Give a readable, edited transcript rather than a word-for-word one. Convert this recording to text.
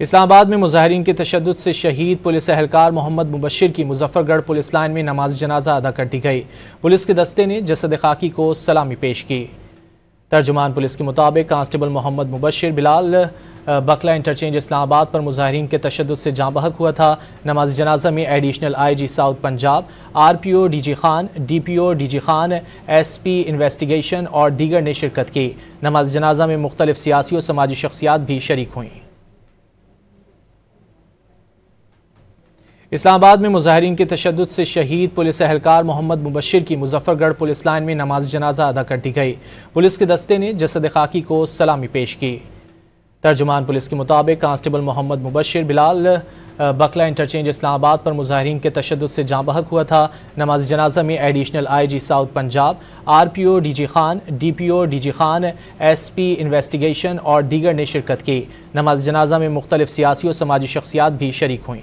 इस्लामाबाद में मुजाहिरीन के तशद्दुद से शहीद पुलिस एहलकार मोहम्मद मुबशिर की मुजफ्फरगढ़ पुलिस लाइन में नमाज जनाजा अदा कर दी गई। पुलिस के दस्ते ने जसद खाकी को सलामी पेश की। तर्जुमान पुलिस के मुताबिक कांस्टेबल मोहम्मद मुबशिर बिलाल बकला इंटरचेंज इस्लामाबाद पर मुजाहिरीन के तशद्दुद से जाँ बहक हुआ था। नमाज जनाजा में additional IG south Punjab, RPO DG Khan, DPO DG Khan, SP investigation और दीगर ने शिरकत की। नमाज जनाजा में मुख्तलिफ सियासी और समाजी शख्सियात भी शरीक हुई। इस्लामाबाद में मुजाहिरीन के तशद्दुद से शहीद पुलिस एहलकार मोहम्मद मुबशिर की मुजफ्फरगढ़ पुलिस लाइन में नमाज जनाजा अदा कर दी गई। पुलिस के दस्ते ने जसद खाकी को सलामी पेश की। तर्जुमान पुलिस के मुताबिक कांस्टेबल मोहम्मद मुबशिर बिलाल बकला इंटरचेंज इस्लामाबाद पर मुजाहिरीन के तशद्दुद से जाँ बहक हुआ था। नमाज जनाजा में additional IG south Punjab, RPO DG Khan, DPO DG Khan, SP investigation और दीगर ने शिरकत की। नमाज जनाजा में मुख्तलिफ सियासी और समाजी शख्सियात भी शरीक हुई।